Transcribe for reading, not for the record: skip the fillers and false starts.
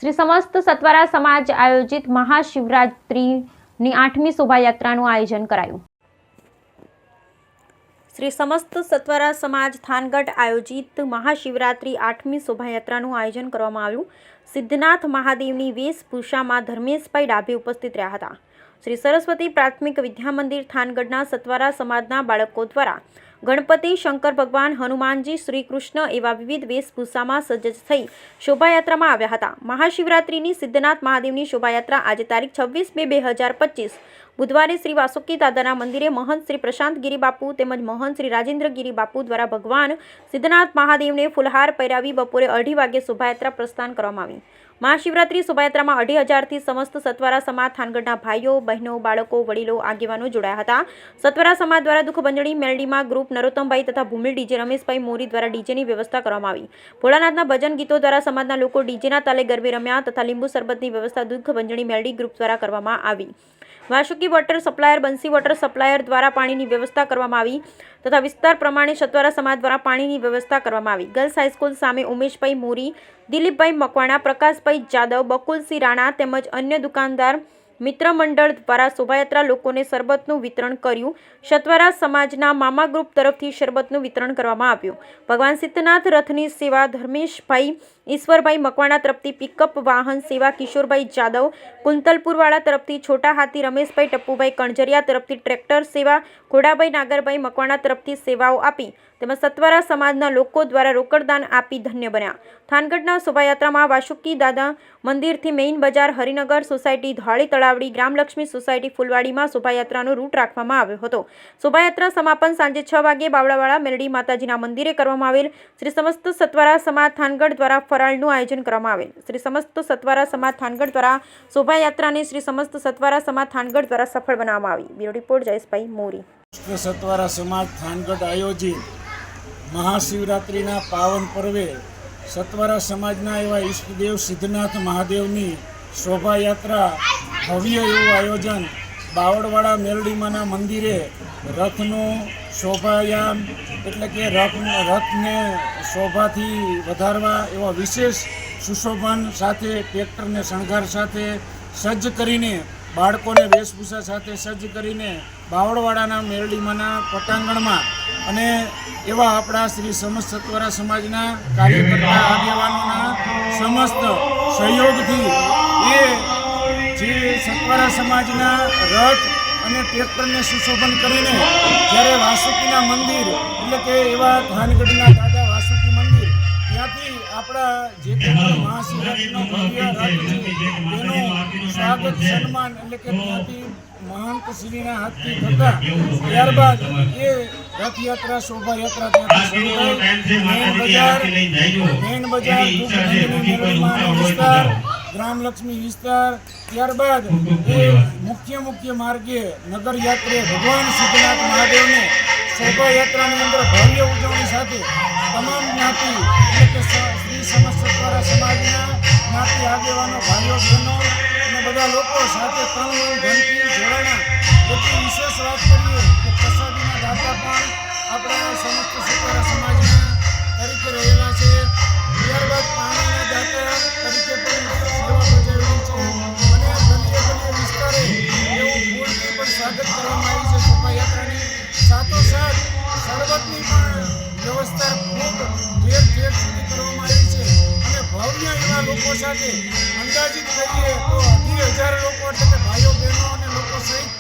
શ્રી સમસ્ત સત્વરા સમાજ આયોજિત મહાશિવરાત્રિની 8મી શોભાયાત્રાનું આયોજન કરાયું। શ્રી સમસ્ત સત્વરા સમાજ થાનગઢ આયોજિત મહાશિવરાત્રિ 8મી શોભાયાત્રાનું આયોજન કરવામાં આવ્યું। સિદ્ધનાથ મહાદેવની વેશભૂષામાં ધર્મેશભાઈ ડાભી ઉપસ્થિત રહ્યા હતા। શ્રી સરસ્વતી પ્રાથમિક વિદ્યા મંદિર થાનગઢના સત્વરા સમાજના બાળકો દ્વારા ગણપતિ, શંકર ભગવાન, હનુમાનજી, શ્રી કૃષ્ણ એવા વિવિધ વેશભૂષામાં સજ્જ થઈ શોભાયાત્રામાં આવ્યા હતા। મહાશિવરાત્રિની સિદ્ધનાથ મહાદેવની શોભાયાત્રા આજે તારીખ 26/2/2025 બુધવારે શ્રી વાસુકી દાદાના મંદિરે મહંત શ્રી પ્રશાંત ગિરી બાપુ તેમજ મહંત શ્રી રાજેન્દ્ર ગિરી બાપુ દ્વારા ભગવાન સિદ્ધનાથ મહાદેવને ફૂલહાર પહેરાવી બપોરે 2:30 વાગે શોભાયાત્રા પ્રસ્થાન કરવામાં આવી। મહાશિવરાત્રિ શોભાયાત્રામાં 2,500થી સમસ્ત સત્વરા સમાજ થાનગઢના ભાઈઓ, બહેનો, બાળકો, વડીલો, આગેવાનો જોડાયા હતા। સત્વરા સમાજ દ્વારા દુઃખભંજણી મેલડીમાં ગ્રુપ નરોત્તમભાઈ તથા ભૂમિલ ડીજે રમેશભાઈ મોરી દ્વારા ડીજેની વ્યવસ્થા કરવામાં આવી। ભોળાનાથના ભજન ગીતો દ્વારા સમાજના લોકો ડીજેના તાલે ગરબે રમ્યા તથા લીંબુ શરબતની વ્યવસ્થા દુઃખભંજણી મેલડી ગ્રુપ દ્વારા કરવામાં આવી। વાસુકી વોટર સપ્લાયર, બંસી વોટર સપ્લાયર દ્વારા પાણીની વ્યવસ્થા કરવામાં આવી તથા વિસ્તાર પ્રમાણે સત્વરા સમાજ દ્વારા પાણીની વ્યવસ્થા કરવામાં આવી। ગર્લ્સ હાઈસ્કૂલ સામે ઉમેશભાઈ મોરી, દિલીપભાઈ મકવાણા, પ્રકાશભાઈ જાદવ, બકુલસિંહ રાણા તેમજ અન્ય દુકાનદાર મિત્ર મંડળ દ્વારા શોભાયાત્રા લોકોને શરબતનું વિતરણ કર્યું। સત્વરા સમાજના મામા ગ્રુપ તરફથી શરબતનું વિતરણ કરવામાં આવ્યું। ભગવાન સિદ્ધનાથ રથની સેવા ધર્મેશભાઈ, ઈશ્વરભાઈ મકવાણા તરફથી પિકઅપ વાહન સેવા કિશોરભાઈ જાદવ, કુંતલપુરવાળા તરફથી છોટા હાથી રમેશભાઈ ટપ્પુભાઈ કણજરિયા તરફથી ટ્રેક્ટર સેવા, ઘોડાભાઈ નાગરભાઈ મકવાણા તરફથી સેવાઓ આપી તેમજ સત્વરા સમાજના લોકો દ્વારા રોકડદાન આપી ધન્ય બન્યા। થાનગઢના શોભાયાત્રામાં વાસુકી દાદા મંદિરથી મેઇન બજાર, હરિનગર સોસાયટી, ધાળી તળાવડી, ગ્રામલક્ષ્મી સોસાયટી, ફૂલવાડીમાં શોભાયાત્રાનો રૂટ રાખવામાં આવ્યો હતો। શોભાયાત્રા સમાપન સાંજે 6 વાગે બાવળાવાળા મેલડી માતાજીના મંદિરે કરવામાં આવેલ। શ્રી સમસ્ત સત્વરા સમાજ થાનગઢ દ્વારા ફરાળનું આયોજન કરવામાં આવેલ। શ્રી સમસ્ત સત્વરા સમાજ થાનગઢ દ્વારા શોભાયાત્રાને શ્રી સમસ્ત સત્વરા સમાજ થાનગઢ દ્વારા સફળ બનાવવામાં આવી। બ્યુરો રિપોર્ટ જયેશભાઈ મોરી। સત્વરા સમાજ થાનગઢ આયોજિત મહાશિવરાત્રિના પાવન પર્વે સત્વરા સમાજના એવા ઈષ્ટદેવ સિદ્ધનાથ મહાદેવની શોભાયાત્રા ભવ્ય એવું આયોજન બાવળવાળા મેલડીમાના મંદિરે રથનું શોભાયામ એટલે કે રથને શોભાથી વધારવા એવા વિશેષ સુશોભન સાથે ટ્રેક્ટરને શણગાર સાથે સજ્જ કરીને બાળકોને વેશભૂષા સાથે સજ્જ કરીને બાવળવાડાના મેલડીમાના પટાંગણમાં અને એવા આપણા શ્રી સમસ્ત સત્વરા સમાજના કાર્યકર્તા આગેવાનોના સમસ્ત સહયોગથી એ જે સત્વરા સમાજના રથ અને ટ્રેક્ટરને સુશોભન કરીને જ્યારે વાસુકીના મંદિર એટલે કે એવા થાનગઢના દાદા વાસુકી મંદિર ત્યાંથી આપણા જે પણ મહાશિવરાત્રિનો ભવ્ય રથ છે તેનું સ્વાગત સન્માન એટલે કે ત્યાંથી મહંત શ્રીના હાથથી થતા ત્યારબાદ એ રથયાત્રા શોભાયાત્રા ત્યાંથી મેન બજાર વિસ્તાર, ગ્રામલક્ષ્મી વિસ્તાર, ત્યારબાદ એ મુખ્ય માર્ગે નગરયાત્રે ભગવાન સિદ્ધનાથ મહાદેવને શોભાયાત્રાની અંદર ભવ્ય ઉજવણી સાથે તમામ જ્ઞાતિ એટલે કે શ્રી સમસ્ત સત્વરા સમાજના જ્ઞાતિ આગેવાનો, ભાઈઓ, બહેનો અને બધા લોકો સાથે તન ધનથી જોડાણા। એટલી વિશેષ વાત કરીએ કે પ્રસાદીના દાતા પણ આપણા સમસ્ત સત્વરા સમાજના તરીકે રહેલા છે। ત્યારબાદ પાણીના દાતા તરીકે પણ સેવા બજાવેલી છે અને ગલીએ વિસ્તારે એવું ફૂલથી પણ સ્વાગત કરવામાં આવી છે શોભાયાત્રાની। સાથોસાથ શરબતની પણ વ્યવસ્થા ખૂબ ઠેર સુધી કરવામાં આવી છે અને ભવ્ય એવા લોકો સાથે અંદાજિત કરીએ તો 2,000 લોકો એટલે કે ભાઈઓ, બહેનો અને લોકો સહિત